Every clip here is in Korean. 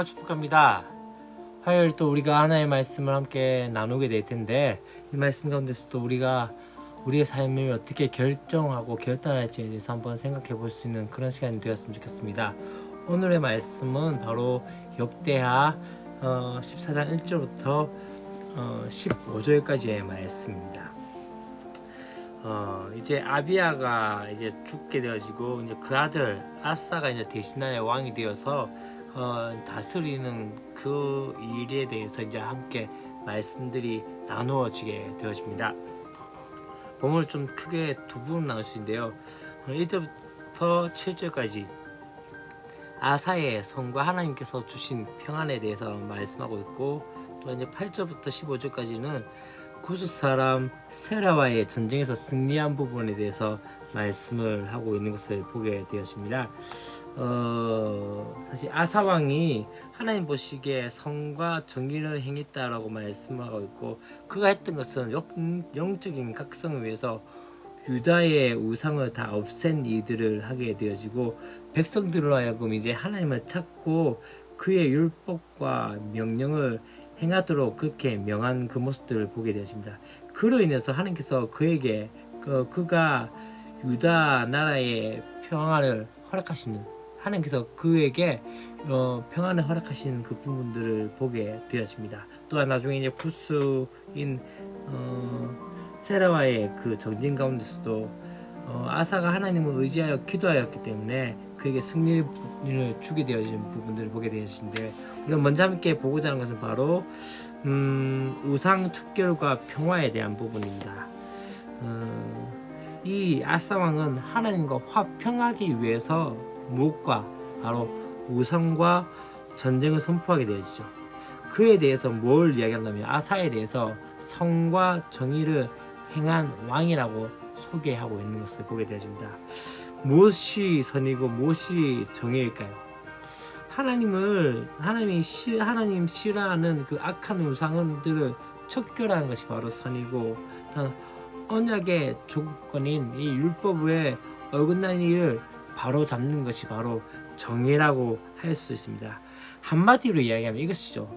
축복합니다. 화요일 또 우리가 하나의 말씀을 함께 나누게 될 텐데, 이 말씀 가운데서도 우리가 우리의 삶을 어떻게 결정하고 결단할지에 대해서 한번 생각해 볼 수 있는 그런 시간이 되었으면 좋겠습니다. 오늘의 말씀은 바로 역대하 14장 1절부터 15절까지의 말씀입니다. 이제 아비야가 이제 죽게 되어지고, 이제 그 아들 아사가 이제 대신하여 왕이 되어서 다스리는 그 일에 대해서 이제 함께 말씀들이 나누어지게 되어집니다. 본문을 좀 크게 두 부분 나눌 수 있는데요. 1절부터 7절까지 아사의 성과 하나님께서 주신 평안에 대해서 말씀하고 있고, 또 이제 8절부터 15절까지는 구스 사람 세라와의 전쟁에서 승리한 부분에 대해서 말씀을 하고 있는 것을 보게 되었습니다. 사실 아사 왕이 하나님 보시기에 성과 정의를 행했다라고 말씀하고 있고, 그가 했던 것은 영적인 각성을 위해서 유다의 우상을 다 없앤 일들을 하게 되어지고, 백성들로 하여금 이제 하나님을 찾고 그의 율법과 명령을 행하도록 그렇게 명한 그 모습들을 보게 되었습니다. 그로 인해서 하나님께서 그에게 그가 유다 나라의 평안을 허락하시는, 하나님께서 그에게 평안을 허락하시는 그 부분들을 보게 되었습니다. 또한 나중에 이제 구스인 세라와의 그 전쟁 가운데서도 아사가 하나님을 의지하여 기도하였기 때문에 그에게 승리를 주게 되어진 부분들을 보게 되었는데, 우리가 먼저 함께 보고자 하는 것은 바로 우상 척결과 평화에 대한 부분입니다. 이 아사 왕은 하나님과 화평하기 위해서 무엇과 바로 우상과 전쟁을 선포하게 되어지죠. 그에 대해서 뭘 이야기한다면 아사에 대해서 성과 정의를 행한 왕이라고 소개하고 있는 것을 보게 되어집니다. 무엇이 선이고 무엇이 정의일까요? 하나님 싫어하는 그 악한 우상들을 척결하는 것이 바로 선이고, 언약의 조건인 이 율법에 어긋난 일을 바로 잡는 것이 바로 정의라고 할 수 있습니다. 한마디로 이야기하면 이것이죠.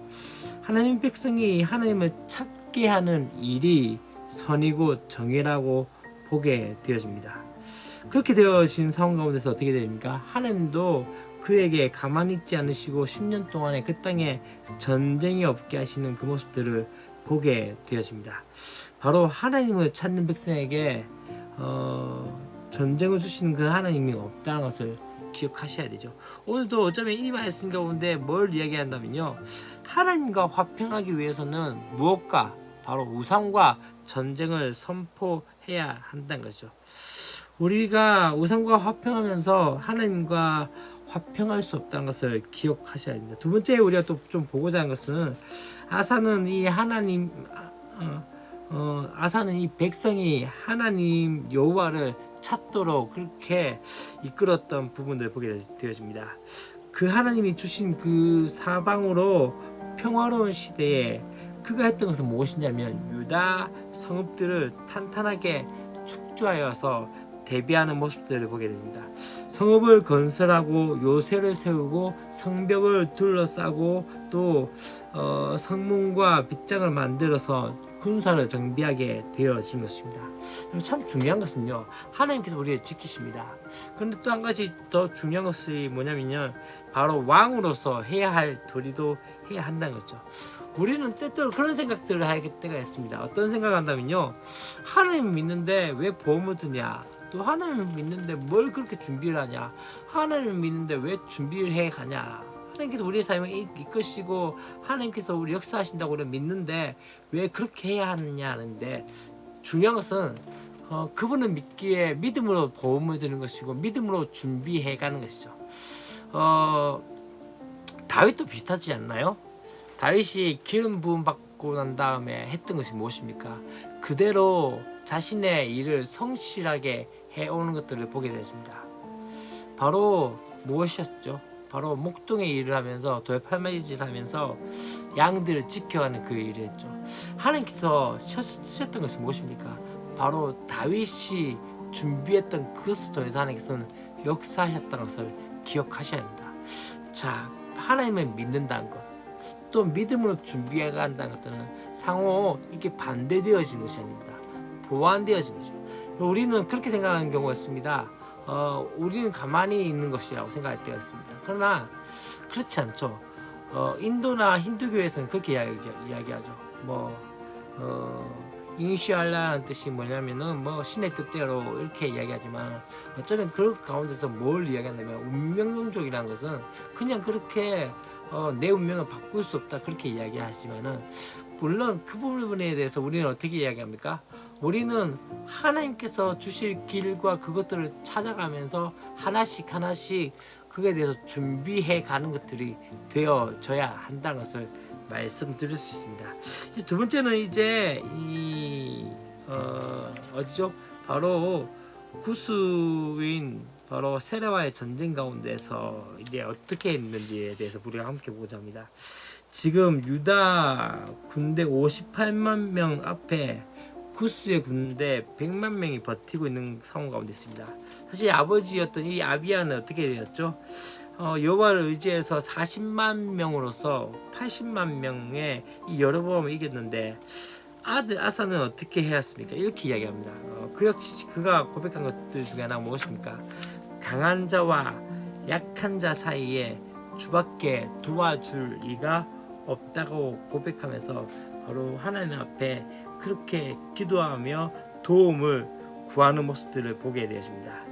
하나님 백성이 하나님을 찾게 하는 일이 선이고 정의라고 보게 되어집니다. 그렇게 되어진 상황 가운데서 어떻게 됩니까? 하나님도 그에게 가만히 있지 않으시고 10년 동안에 그 땅에 전쟁이 없게 하시는 그 모습들을 보게 되어집니다. 바로 하나님을 찾는 백성에게 전쟁을 주시는 그 하나님이 없다는 것을 기억하셔야 되죠. 오늘도 어쩌면 이 말씀 가운데 뭘 이야기한다면요, 하나님과 화평하기 위해서는 무엇과 바로 우상과 전쟁을 선포해야 한다는 거죠. 우리가 우상과 화평하면서 하나님과 화평할 수 없다는 것을 기억하셔야 됩니다. 두 번째 우리가 또 좀 보고자 하는 것은 아사는 이 백성이 하나님 여호와를 찾도록 그렇게 이끌었던 부분들을 보게 되어집니다. 그 하나님이 주신 그 사방으로 평화로운 시대에 그가 했던 것은 무엇이냐면 유다 성읍들을 탄탄하게 축조하여서 대비하는 모습들을 보게 됩니다. 성읍을 건설하고 요새를 세우고 성벽을 둘러싸고 또 성문과 빗장을 만들어서 군사를 정비하게 되어진 것입니다. 참 중요한 것은요, 하나님께서 우리를 지키십니다. 그런데 또 한 가지 더 중요한 것이 뭐냐면요, 바로 왕으로서 해야 할 도리도 해야 한다는 거죠. 우리는 때때로 그런 생각들을 할 때가 있습니다. 어떤 생각을 한다면요, 하나님 믿는데 왜 보험을 드냐, 또 하나님을 믿는데 뭘 그렇게 준비를 하냐, 하나님을 믿는데 왜 준비를 해 가냐, 하나님께서 우리의 삶을 이끄시고 하나님께서 우리 역사하신다고 우리가 믿는데 왜 그렇게 해야 하느냐 하는데, 중요한 것은 그분을 믿기에 믿음으로 보험을 드는 것이고 믿음으로 준비해 가는 것이죠. 다윗도 비슷하지 않나요? 다윗이 기름 부음 받고 난 다음에 했던 것이 무엇입니까? 그대로 자신의 일을 성실하게 해오는 것들을 보게 되었습니다. 바로 무엇이었죠? 바로 목동의 일을 하면서 돌팔매질 하면서 양들을 지켜가는 그 일을 했죠. 하나님께서 쓰셨던 것이 무엇입니까? 바로 다윗이 준비했던 그것을 통해서 하나님께서는 역사하셨다는 것을 기억하셔야 합니다. 자, 하나님을 믿는다는 것, 또 믿음으로 준비해 간다는 것들은 상호 이게 반대되어지는 것이 아닙니다. 보완되어진 거죠. 우리는 그렇게 생각하는 경우가 있습니다. 우리는 가만히 있는 것이라고 생각할 때가 있습니다. 그러나 그렇지 않죠. 인도나 힌두교에서는 그렇게 이야기하죠. 인시알라라는 뜻이 뭐냐면은 신의 뜻대로 이렇게 이야기하지만 어쩌면 그 가운데서 뭘 이야기한다면 운명론적이라는 것은 그냥 그렇게 내 운명을 바꿀 수 없다 그렇게 이야기하지만은 물론 그 부분에 대해서 우리는 어떻게 이야기합니까? 우리는 하나님께서 주실 길과 그것들을 찾아가면서 하나씩 그거에 대해서 준비해 가는 것들이 되어져야 한다는 것을 말씀드릴 수 있습니다. 이제 두 번째는 이제 어디죠? 바로 구스인 바로 세례와의 전쟁 가운데서 이제 어떻게 했는지에 대해서 우리가 함께 보자 합니다. 지금 유다 군대 58만 명 앞에 구스의 군대 100만 명이 버티고 있는 상황 가운데 있습니다. 사실 아버지였던 이 아비야는 어떻게 되었죠? 여호와를 의지해서 40만 명으로서 80만 명의 이 여로보암을 이겼는데 아들 아사는 어떻게 해왔습니까? 이렇게 이야기합니다. 그 역시 그가 고백한 것들 중에 하나가 무엇입니까? 강한 자와 약한 자 사이에 주밖에 도와줄 이가 없다고 고백하면서 바로 하나님 앞에 그렇게 기도하며 도움을 구하는 모습들을 보게 되었습니다.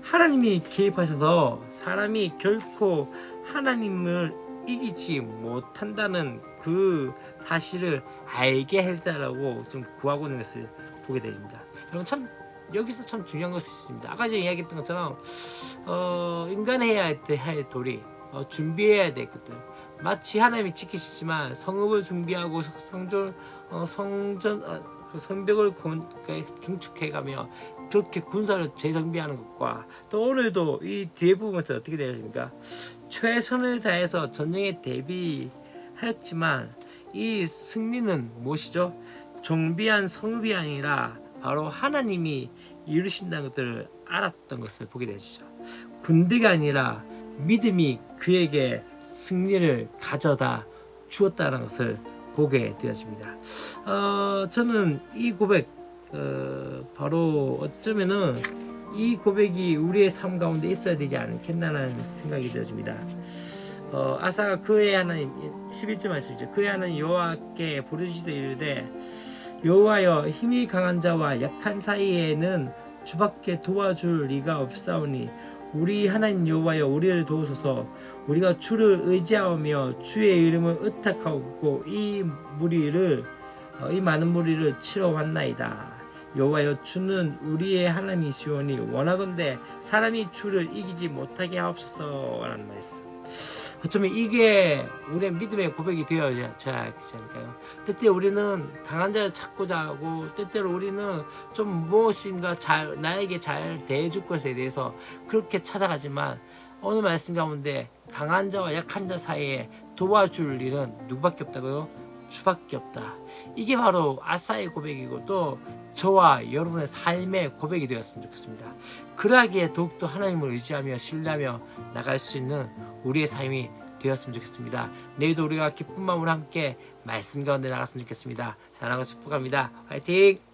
하나님이 개입하셔서 사람이 결코 하나님을 이기지 못한다는 그 사실을 알게 해달라고 좀 구하고 있는 것을 보게 됩니다. 여러분 참 여기서 참 중요한 것이 있습니다. 아까 전에 이야기했던 것처럼 인간이 해야 할 도리, 준비해야 될 것들, 마치 하나님이 지키시지만 성읍을 준비하고 성벽을 중축해가며 그렇게 군사를 재정비하는 것과 또 오늘도 이 뒤에 부분에서 어떻게 되십니까? 최선을 다해서 전쟁에 대비하였지만 이 승리는 무엇이죠? 정비한 성읍이 아니라 바로 하나님이 이루신다는 것들을 알았던 것을 보게 되시죠. 군대가 아니라 믿음이 그에게 승리를 가져다 주었다는 것을 보게 되었습니다. 저는 이 고백 바로 어쩌면은 이 고백이 우리의 삶 가운데 있어야 되지 않겠나라는 생각이 되어집니다. 아사가 그의 하나님 11절 말씀이죠. 그의 하나님 여호와께 부르짖어 이르되 여호와여 힘이 강한 자와 약한 사이에는 주밖에 도와줄 리가 없사오니 우리 하나님 여호와여 우리를 도우소서. 우리가 주를 의지하며 주의 이름을 의탁하고 이 많은 무리를 치러 왔나이다. 여호와여 주는 우리의 하나님이시오니 원하건대 사람이 주를 이기지 못하게 하옵소서라는 말씀. 어쩌면 이게 우리의 믿음의 고백이 되어야 하지 않을까요? 때때로 우리는 강한 자를 찾고자 하고 때때로 우리는 좀 무엇인가 나에게 잘 대해줄 것에 대해서 그렇게 찾아가지만 오늘 말씀 가운데 강한 자와 약한 자 사이에 도와줄 일은 누구밖에 없다고요? 주밖에 없다. 이게 바로 아사의 고백이고 또 저와 여러분의 삶의 고백이 되었으면 좋겠습니다. 그러하기에 더욱더 하나님을 의지하며 신뢰하며 나갈 수 있는 우리의 삶이 되었으면 좋겠습니다. 내일도 우리가 기쁜 마음으로 함께 말씀 가운데 나갔으면 좋겠습니다. 사랑하고 축복합니다. 화이팅!